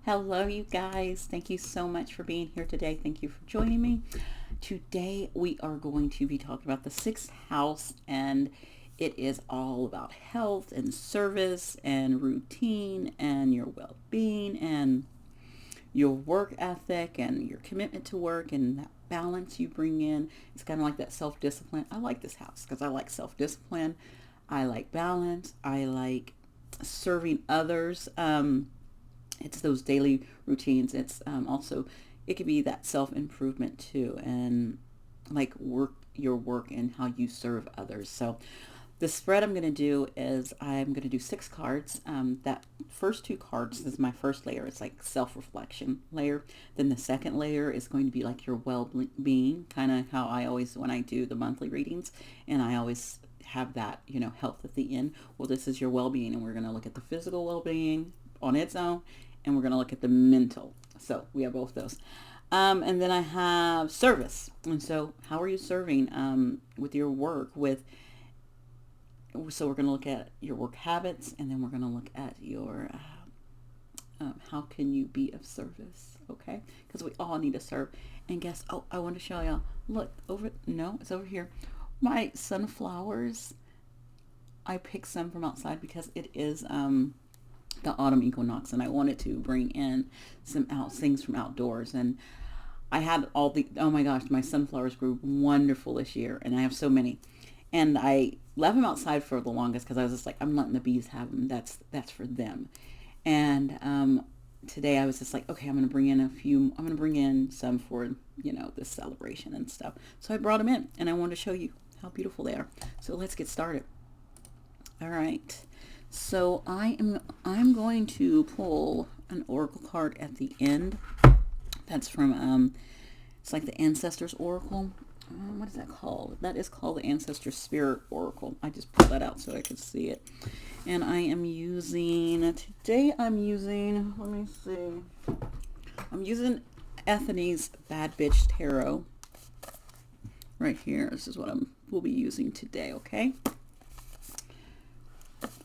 Hello, you guys. Thank you so much for being here today. Thank you for joining me. Today, we are going to be talking about the sixth house, and it is all about health and service and routine and your well being and your work ethic and your commitment to work and that balance you bring in. It's kind of like that self discipline. I like this house because I like self discipline. I like balance. I like serving others. It's those daily routines. It's also, it could be that self-improvement too, and like your work and how you serve others. So the spread I'm going to do is I'm going to do six cards. That first two cards is my first layer. It's like self-reflection layer. Then the second layer is going to be like your well-being, kind of how I always, when I do the monthly readings, and I always have that, health at the end. Well, this is your well-being, and we're going to look at the physical well-being on its own, and we're going to look at the mental. So we have both those. And then I have service. And so how are you serving with your work? So we're going to look at your work habits, and then we're going to look at your how can you be of service, okay? Because we all need to serve. And guess, I want to show y'all. Look, it's over here. My sunflowers, I picked some from outside because it is the autumn equinox, and I wanted to bring in some things from outdoors. And I had oh my gosh, my sunflowers grew wonderful this year, and I have so many. And I left them outside for the longest because I was just like, I'm letting the bees have them. That's for them. And today I was just like, okay, I'm gonna bring in some for this celebration and stuff. So I brought them in, and I wanted to show you how beautiful they are. So let's get started. All right. So I'm going to pull an oracle card at the end. That's from it's like the Ancestors Oracle. What is that called? That is called the Ancestor Spirit Oracle. I just pulled that out so I could see it. And let me see. I'm using Ethany's Bad Bitch Tarot right here. This is what we'll be using today, okay?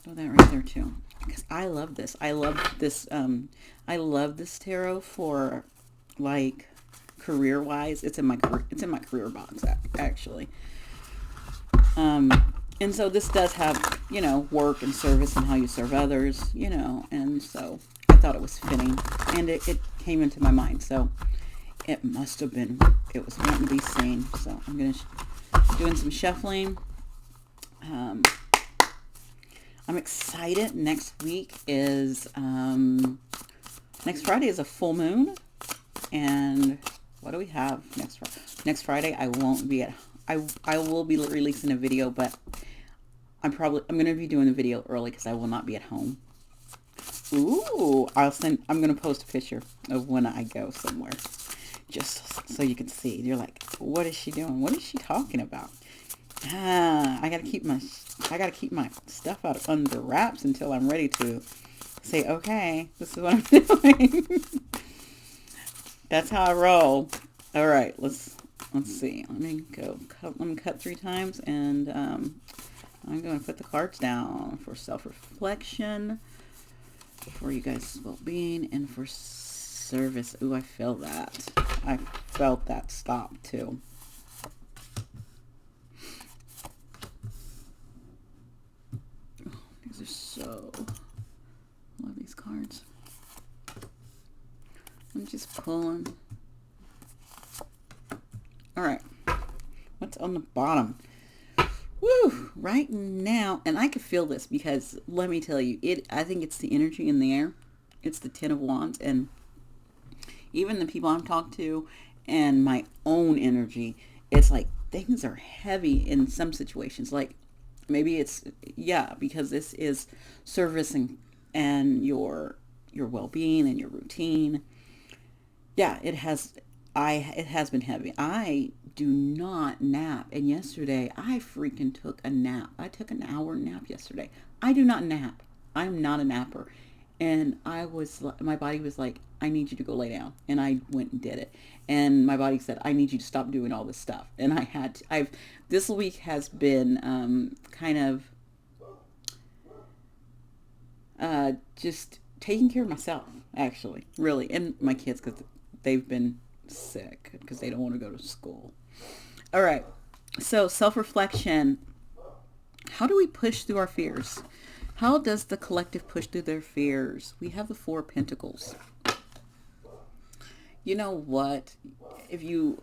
Throw that right there too, because I love this. I love this. I love this tarot for like career wise. It's in my career box actually. And so this does have work and service and how you serve others. And so I thought it was fitting, and it came into my mind. So it must have been. It was meant to be seen. So I'm doing some shuffling. I'm excited. Next Friday is a full moon. And what do we have next Friday? Next Friday, I won't be I will be releasing a video, but I'm going to be doing the video early because I will not be at home. Ooh, I'm going to post a picture of when I go somewhere, just so you can see. You're like, what is she doing? What is she talking about? I gotta keep my stuff out under wraps until I'm ready to say, okay, this is what I'm doing. That's how I roll. All right, let's see. Let me cut 3 times, and I'm going to put the cards down for self-reflection, for you guys' well-being, and for service. Ooh, I feel that. I felt that stop too. Love these cards. I'm just pulling. All right, what's on the bottom? Woo! Right now, and I can feel this because let me tell you, I think it's the energy in the air. It's the Ten of Wands, and even the people I'm talking to, and my own energy. It's like things are heavy in some situations. Like maybe it's because this is service and your well-being and your routine. Yeah, it has been heavy. I do not nap, and yesterday I freaking took a nap. I took an hour nap yesterday. I do not nap. I'm not a napper. And my body was like, I need you to go lay down. And I went and did it. And my body said, I need you to stop doing all this stuff. And this week has been kind of just taking care of myself, actually, really, and my kids, because they've been sick because they don't want to go to school. All right. So self-reflection. How do we push through our fears? How does the collective push through their fears? We have the Four of Pentacles. You know what? If you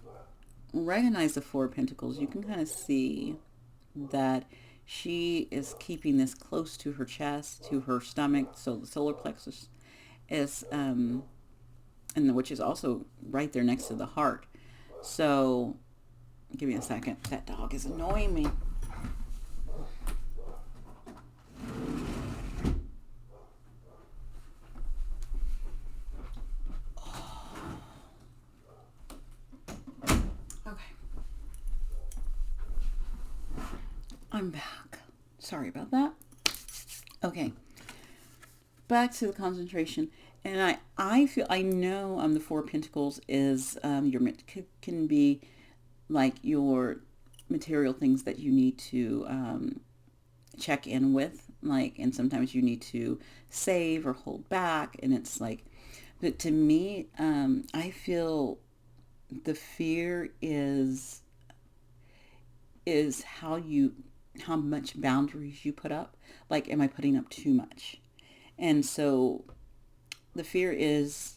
recognize the Four of Pentacles, you can kind of see that she is keeping this close to her chest, to her stomach. So the solar plexus is, and which is also right there next to the heart. So give me a second. That dog is annoying me. Okay. I'm back. Sorry about that. Okay. Back to the concentration. And I feel, I know the Four of Pentacles is can be like your material things that you need to check in with, like, and sometimes you need to save or hold back, and it's like, but to me, I feel the fear is how much boundaries you put up. Like, am I putting up too much? And so the fear is,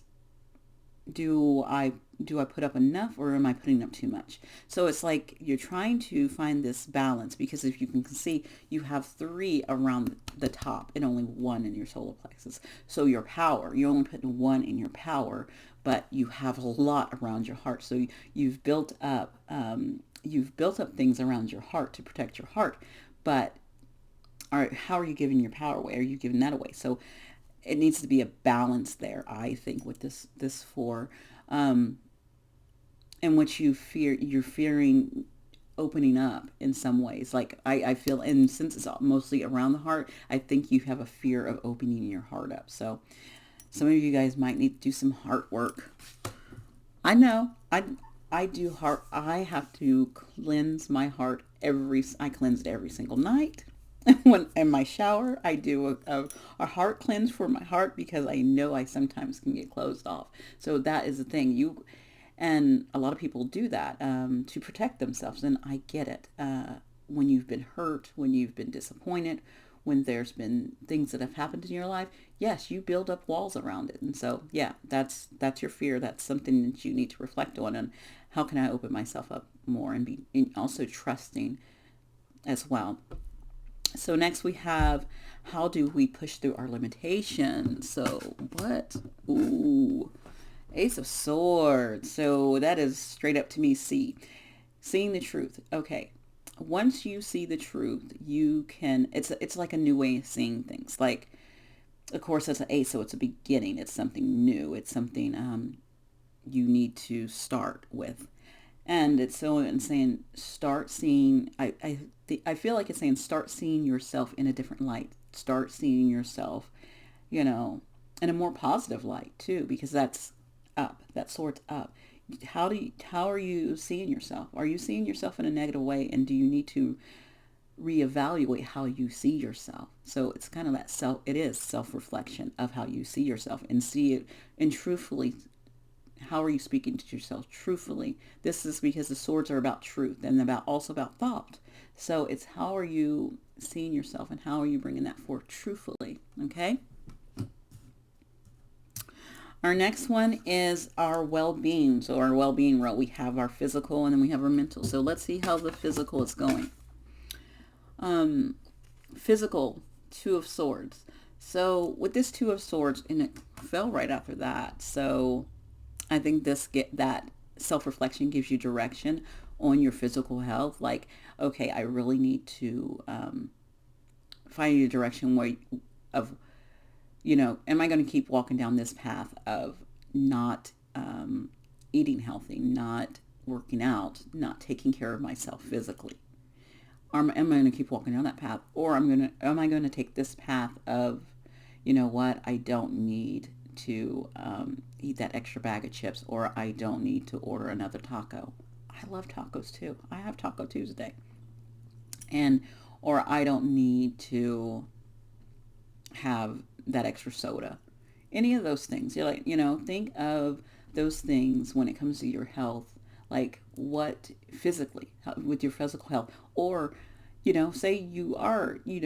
do I put up enough, or am I putting up too much? So it's like you're trying to find this balance, because if you can see, you have three around the top and only one in your solar plexus. So your power, you're only putting one in your power, but you have a lot around your heart. So you've built up things around your heart to protect your heart, but how are you giving your power away? Are you giving that away? So it needs to be a balance there, I think, with this four, in which you're fearing opening up in some ways. Like I feel, and since it's mostly around the heart, I think you have a fear of opening your heart up. So some of you guys might need to do some heart work. I know. I do heart. I have to cleanse my heart I cleanse it every single night. When in my shower, I do a heart cleanse for my heart, because I know I sometimes can get closed off. So that is the thing. And a lot of people do that to protect themselves, and I get it. When you've been hurt, when you've been disappointed, when there's been things that have happened in your life, yes, you build up walls around it. And so, yeah, that's your fear. That's something that you need to reflect on. And how can I open myself up more and be also trusting as well? So next we have, how do we push through our limitations? So what? Ooh, Ace of Swords. So that is straight up to me, seeing the truth. Okay. Once you see the truth, you can, it's like a new way of seeing things. Like, of course, that's an ace, so it's a beginning. It's something new. It's something you need to start with. And it's so insane. Start seeing, I feel like it's saying, start seeing yourself in a different light. Start seeing yourself, in a more positive light too, because that's up. That sword's up. How are you seeing yourself? Are you seeing yourself in a negative way? And do you need to reevaluate how you see yourself? So it's kind of it is self-reflection of how you see yourself, and see it, and truthfully, how are you speaking to yourself truthfully? This is because the swords are about truth, and also about thought. So it's, how are you seeing yourself, and how are you bringing that forth truthfully? Okay. Our next one is our well-being. So our well-being row, we have our physical, and then we have our mental. So let's see how the physical is going. Physical, Two of Swords. So with this Two of Swords, and it fell right after that. So I think that self-reflection gives you direction on your physical health. Like, okay, I really need to find a direction of, am I going to keep walking down this path of not eating healthy, not working out, not taking care of myself physically? Am I going to keep walking down that path? Or am I going to take this path of, I don't need to eat that extra bag of chips, or I don't need to order another taco. I love tacos too. I have Taco Tuesday. Or I don't need to have that extra soda. Any of those things. You're like, think of those things when it comes to your health, like what physically, with your physical health, or, say you are, you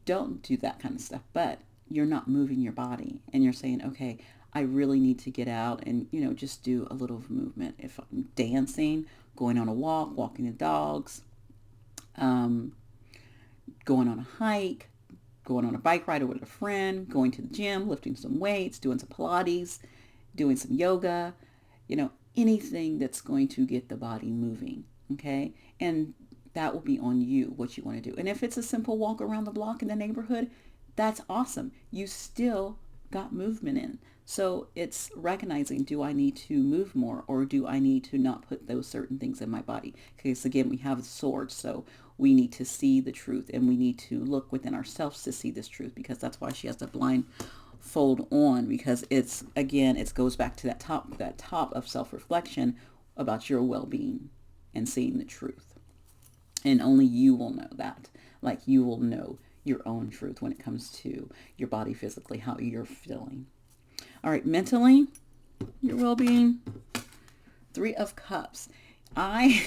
don't do that kind of stuff, but you're not moving your body and you're saying, okay, I really need to get out and, just do a little movement. If I'm dancing, going on a walk, walking the dogs, um, going on a hike, going on a bike ride with a friend, going to the gym, lifting some weights, doing some Pilates, doing some yoga, anything that's going to get the body moving. Okay. And that will be on you, what you want to do. And if it's a simple walk around the block in the neighborhood, that's awesome. You still got movement in. So it's recognizing, do I need to move more, or do I need to not put those certain things in my body? Because again, we have swords, so we need to see the truth and we need to look within ourselves to see this truth, because that's why she has the blindfold on, because it's, again, it goes back to that top of self-reflection about your well-being and seeing the truth. And only you will know that. Like, you will know your own truth when it comes to your body physically, how you're feeling. All right, mentally, your well-being, 3 of Cups. I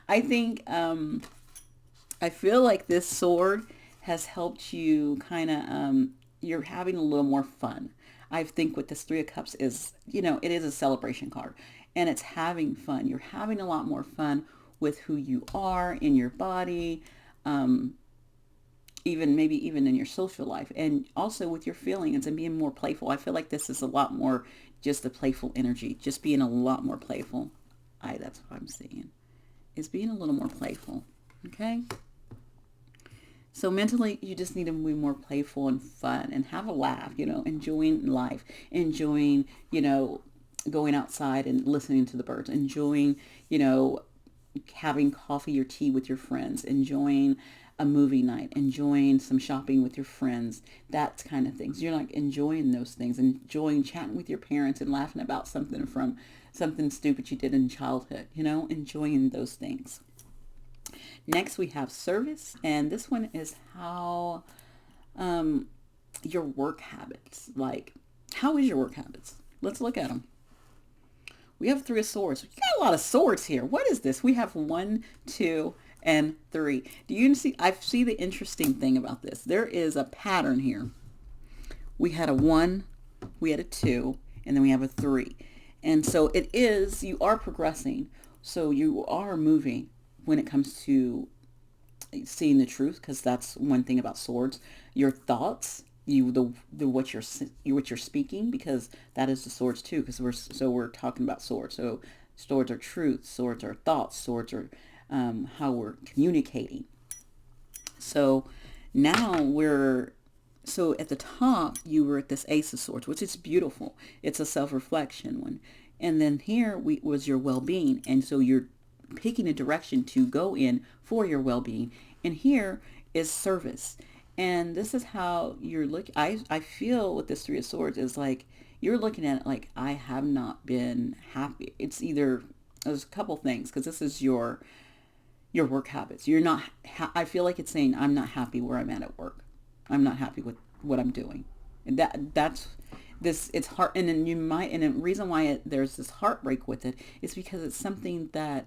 I think I feel like this sword has helped you kind of you're having a little more fun. I think with this 3 of Cups is, it is a celebration card and it's having fun. You're having a lot more fun with who you are in your body. Even maybe even in your social life, and also with your feelings and being more playful. I feel like this is a lot more just the playful energy, just being a lot more playful. That's what I'm seeing, is being a little more playful. Okay. So mentally, you just need to be more playful and fun and have a laugh, enjoying life, enjoying, going outside and listening to the birds, enjoying, having coffee or tea with your friends, enjoying a movie night, enjoying some shopping with your friends, that kind of things. You're like enjoying those things, enjoying chatting with your parents and laughing about something stupid you did in childhood, enjoying those things. Next, we have service, and this one is how your work habits. Like, how is your work habits? Let's look at them. We have 3 of Swords. You got a lot of swords here. What is this? We have 1, 2, and 3. Do you see? I see the interesting thing about this. There is a pattern here. We had a 1, we had a 2, and then we have a 3. And so it is, you are progressing. So you are moving when it comes to seeing the truth, because that's one thing about swords. Your thoughts, what you're speaking, because that is the swords too, because we're talking about swords. So swords are truth, swords are thoughts, swords are how we're communicating. So now so at the top, you were at this Ace of Swords, which is beautiful. It's a self-reflection one. And then here was your well-being. And so you're picking a direction to go in for your well-being. And here is service. And this is how you're looking. I feel with this 3 of Swords is like, you're looking at it like, I have not been happy. It's either, there's a couple things, because this is your work habits. You're not, I feel like it's saying, I'm not happy where I'm at work. I'm not happy with what I'm doing. And that's this, it's hard. And then and the reason why there's this heartbreak with it is because it's something that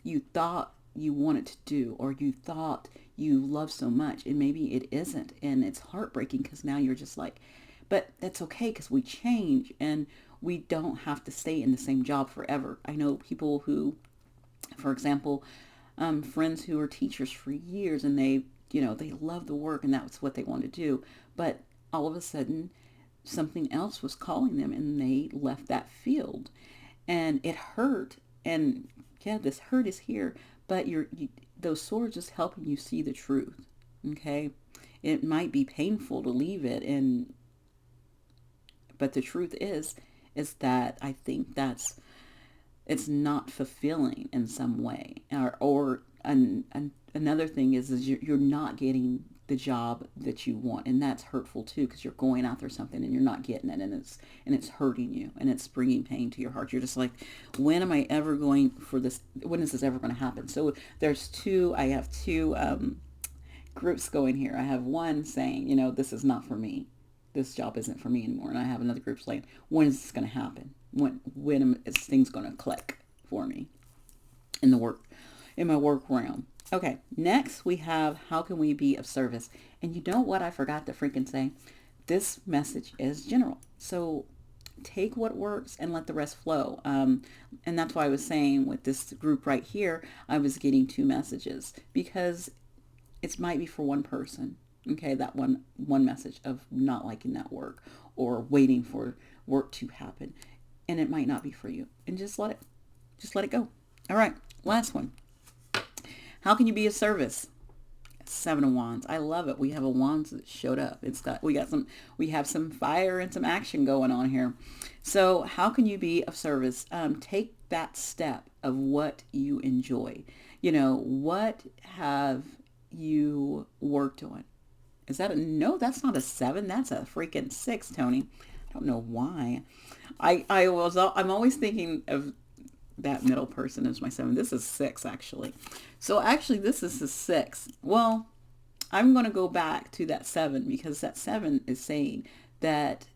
you thought you wanted to do, or you thought you love so much, and maybe it isn't. And it's heartbreaking because now you're just like, but that's okay, because we change and we don't have to stay in the same job forever. I know people who, for example, friends who are teachers for years, and they love the work and that's what they want to do. But all of a sudden, something else was calling them and they left that field. And it hurt. And yeah, this hurt is here, but those swords is helping you see the truth. Okay. It might be painful to leave it, but the truth is that I think it's not fulfilling in some way, or another thing is you're not getting the job that you want, and that's hurtful too, because you're going after something and you're not getting it, and it's hurting you, and it's bringing pain to your heart. You're just like, when am I ever going for this? When is this ever going to happen? So I have two groups going here. I have one saying, this is not for me. this job isn't for me anymore. And I have another group saying, when is this going to happen? When is things going to click for me in my work realm? Okay, next we have, how can we be of service? And you know what I forgot to freaking say? This message is general. So take what works and let the rest flow. And that's why I was saying with this group right here, I was getting 2 messages because it might be for one person. Okay, that one message of not liking that work or waiting for work to happen, and it might not be for you. And just let it go. All right, last one. How can you be of service? 7 of Wands. I love it. We have a Wands that showed up. We have some fire and some action going on here. So how can you be of service? Take that step of what you enjoy. What have you worked on? Is that no, that's not a 7. That's a freaking 6, Tony. I don't know why. I'm always thinking of that middle person as my 7. This is 6, actually. So actually this is a 6. Well, I'm going to go back to that 7 because that 7 is saying that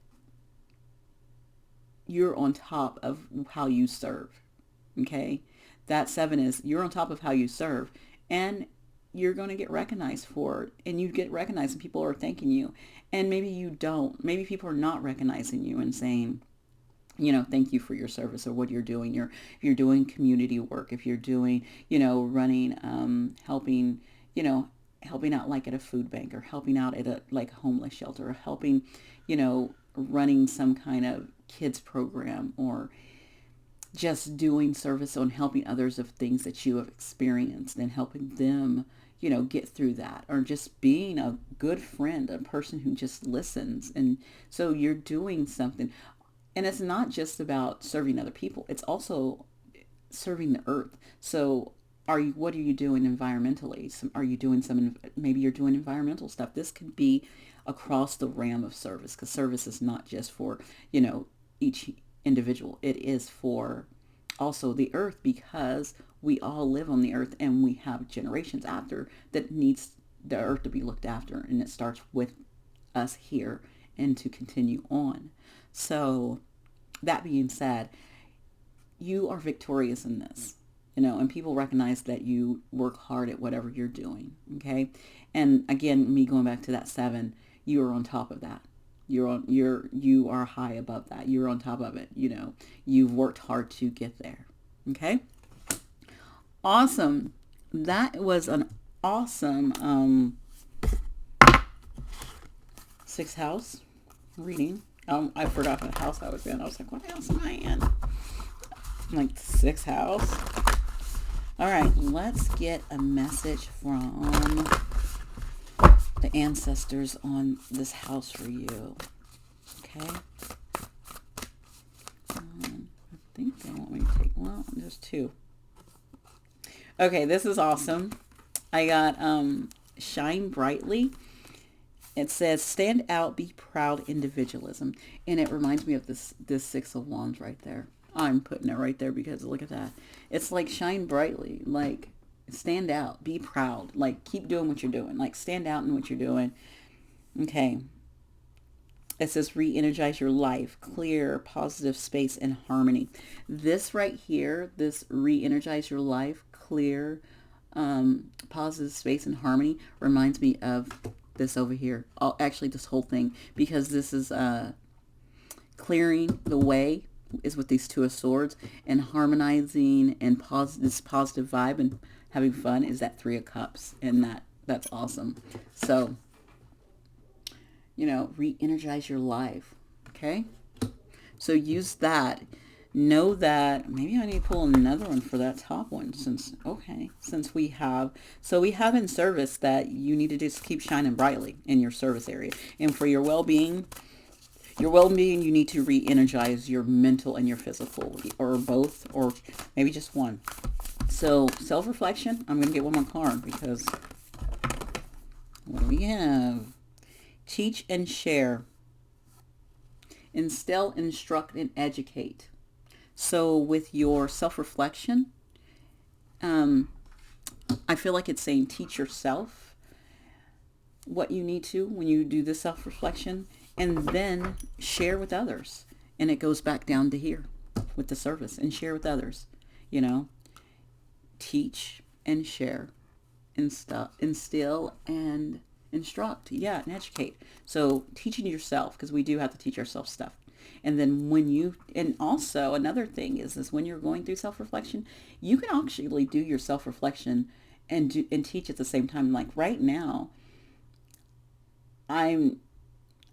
you're on top of how you serve. Okay? That 7 is you're on top of how you serve, and you're going to get recognized for it, and you get recognized and people are thanking you. And maybe you don't. Maybe people are not recognizing you and saying, thank you for your service or what you're doing. If you're doing community work, if you're doing, running, helping out like at a food bank, or helping out at a homeless shelter, or helping, running some kind of kids program, or just doing service on helping others of things that you have experienced and helping them, get through that, or just being a good friend, a person who just listens. And so you're doing something. And it's not just about serving other people. It's also serving the earth. So what are you doing environmentally? Maybe you're doing environmental stuff. This could be across the realm of service, because service is not just for, each individual. It is for also the earth, because we all live on the earth and we have generations after that needs the earth to be looked after. And it starts with us here and to continue on. So that being said, you are victorious in this, and people recognize that you work hard at whatever you're doing. Okay. And again, me going back to that 7, you are on top of that. You are high above that. You're on top of it. You've worked hard to get there. Okay. Awesome. That was an awesome, 6th house reading. I forgot what house I was in. I was like, what house am I in? I'm like, 6th house. All right, let's get a message from the ancestors on this house for you. Okay. I think they want me to take, well, there's 2. Okay, this is awesome. I got Shine Brightly. It says, stand out, be proud, individualism. And it reminds me of this 6 of Wands right there. I'm putting it right there because look at that. It's like shine brightly, like stand out, be proud, like keep doing what you're doing, like stand out in what you're doing. Okay. It says re-energize your life, clear, positive space and harmony. This right here, this re-energize your life, clear, positive space and harmony reminds me of this over here. Actually, this whole thing, because this is clearing the way is with these 2 of Swords, and harmonizing and this positive vibe and having fun is that 3 of Cups, and that's awesome. So, re-energize your life. Okay, so use that. Know that maybe I need to pull another one for that top one, since we have in service that you need to just keep shining brightly in your service area. And for your well-being, you need to re-energize your mental and your physical, or both, or maybe just one. So self-reflection, I'm going to get one more card, because what do we have? Teach and share. Instill, instruct, and educate. So with your self-reflection, I feel like it's saying teach yourself what you need to when you do the self-reflection, and then share with others. And it goes back down to here with the service, and share with others, you know, teach and share, instill and instruct, yeah, and educate. So teaching yourself, because we do have to teach ourselves stuff. And then and also another thing is when you're going through self-reflection, you can actually do your self-reflection and teach at the same time. Like right now, I'm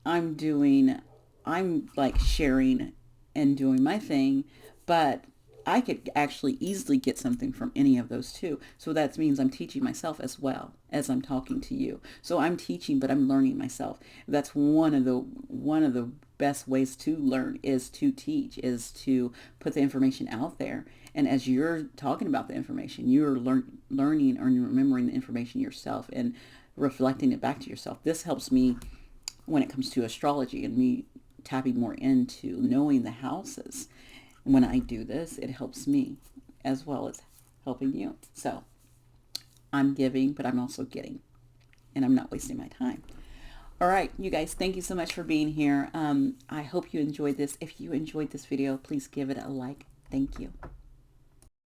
I'm doing, I'm like sharing and doing my thing, but I could actually easily get something from any of those too. So that means I'm teaching myself as well as I'm talking to you. So I'm teaching, but I'm learning myself. That's one of the best ways to learn is to teach, is to put the information out there. And as you're talking about the information, you're learning or remembering the information yourself and reflecting it back to yourself. This helps me when it comes to astrology and me tapping more into knowing the houses. When I do this, it helps me as well as helping you. So I'm giving, but I'm also getting, and I'm not wasting my time. All right, you guys, thank you so much for being here. I hope you enjoyed this. If you enjoyed this video, please give it a like. Thank you.